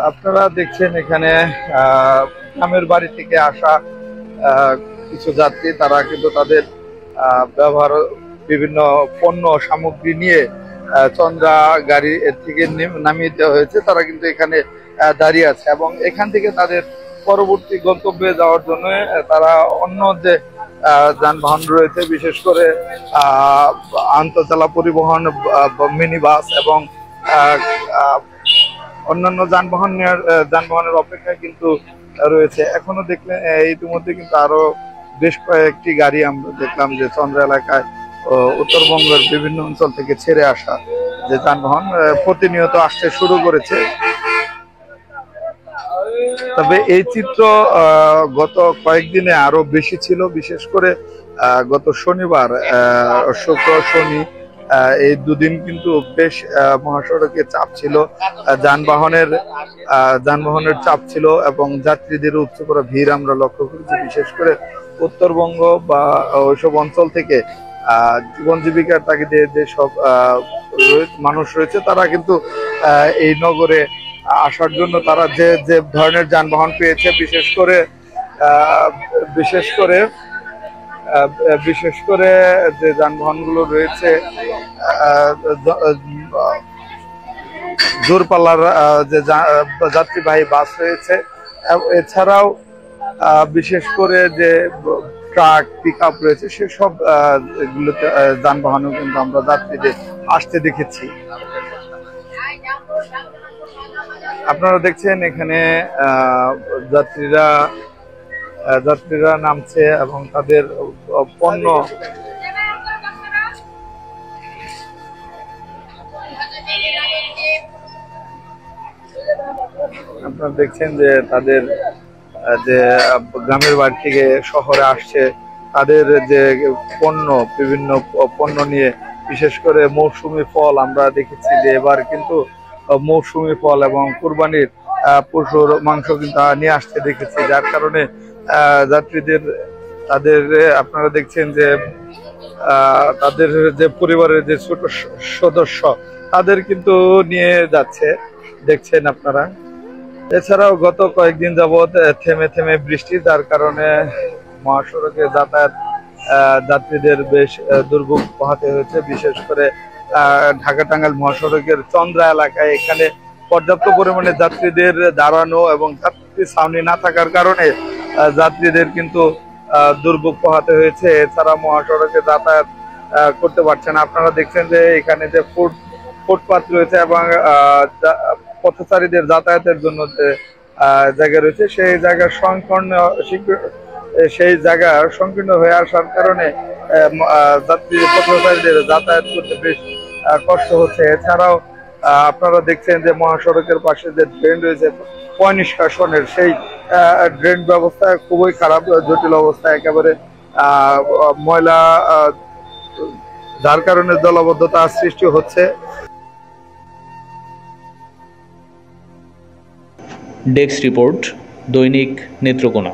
আপনারা দেখছেন এখানে গ্রামের বাড়ি থেকে আসা কিছু যাত্রী, তারা কিন্তু তাদের ব্যবহার বিভিন্ন পণ্য সামগ্রী নিয়ে চন্দ্রা গাড়ি থেকে নামিয়ে দেওয়া হয়েছে। তারা কিন্তু এখানে দাঁড়িয়ে আছে এবং এখান থেকে তাদের পরবর্তী গন্তব্যে যাওয়ার জন্য তারা অন্য যে যানবাহন রয়েছে, বিশেষ করে আন্তঃজেলা পরিবহন, মিনি বাস এবং অন্যান্য যানবাহনের অপেক্ষায় কিন্তু রয়েছে। এখনো দেখলে ইতিমধ্যে কিন্তু আরো বেশ কয়েকটি গাড়ি আমরা দেখলাম যে চন্দ্রা এলাকায় উত্তরবঙ্গের বিভিন্ন অঞ্চল থেকে ছেড়ে আসা যে যানবাহন প্রতিনিয়ত আসতে শুরু করেছে। তবে এই চিত্র গত কয়েকদিনে আরো বেশি ছিল, বিশেষ করে গত শনিবার, শুক্র শনি এই দুদিন কিন্তু বেশ মহাসড়কে চাপ ছিল, যানবাহনের চাপ ছিল এবং যাত্রীদের উপচে পড়া ভিড় আমরা লক্ষ্য করেছি। বিশেষ করে উত্তরবঙ্গ বা ওইসব অঞ্চল থেকে জীবন জীবিকার তাগিদে যেসব মানুষ রয়েছে, তারা কিন্তু এই নগরে আসার জন্য তারা যে যে ধরনের যানবাহন পেয়েছে, বিশেষ করে যে যানবাহনগুলো রয়েছে দূরপাল্লার যে যাত্রীবাহী বাস রয়েছে, এছাড়াও বিশেষ করে যে ট্রাক, পিক আপ রয়েছে, সেসব যানবাহনও কিন্তু আমরা যাত্রীদের আসতে দেখেছি। আপনারা দেখছেন এখানে যাত্রীরা নামছে এবং তাদের পণ্য আপনারা দেখছেন যে তাদের যে গ্রামের বাড়ি থেকে শহরে আসছে, তাদের যে বিভিন্ন পণ্য নিয়ে, বিশেষ করে মৌসুমী ফল আমরা দেখেছি যে এবার কিন্তু মৌসুমী ফল এবং কুরবানির পশুর মাংস কিন্তু নিয়ে আসতে দেখেছি, যার কারণে তাদের আপনারা দেখছেন যে তাদের যে পরিবারের যে ছোট সদস্য, তাদের কিন্তু নিয়ে যাচ্ছে, দেখছেন আপনারা। এছাড়াও গত কয়েকদিন যাবৎ থেমে থেমে বৃষ্টি, যার কারণে মহাসড়কে যাত্রীদের বেশ দুর্ভোগ পোহাতে হয়েছে। বিশেষ করে ঢাকা টাঙ্গাইল মহাসড়কের চন্দ্রা এলাকায় এখানে পর্যাপ্ত পরিমাণে যাত্রীদের দাঁড়ানো এবং যাত্রী ছাউনি না থাকার কারণে যাত্রীদের কিন্তু দুর্ভোগ পোহাতে হয়েছে। এছাড়া মহাসড়কে যাতায়াত করতে পারছে না। আপনারা দেখছেন যে এখানে যে ফুটপাত রয়েছে এবং পথচারীদের যাতায়াতের জন্য যে জায়গা রয়েছে, সেই জায়গা সংকীর্ণ হয়ে আসার কারণে পথচারীদের যাতায়াত করতে বেশ কষ্ট হচ্ছে। এছাড়াও আপনারা দেখছেন যে মহাসড়কের পাশে যে ড্রেন রয়েছে পয় নিষ্কাশনের, সেই ড্রেন ব্যবস্থা খুবই খারাপ, জটিল অবস্থা, একেবারে ময়লা, যার কারণে জলাবদ্ধতা সৃষ্টি হচ্ছে। ডেস্ক রিপোর্ট, দৈনিক নেত্রকোনা।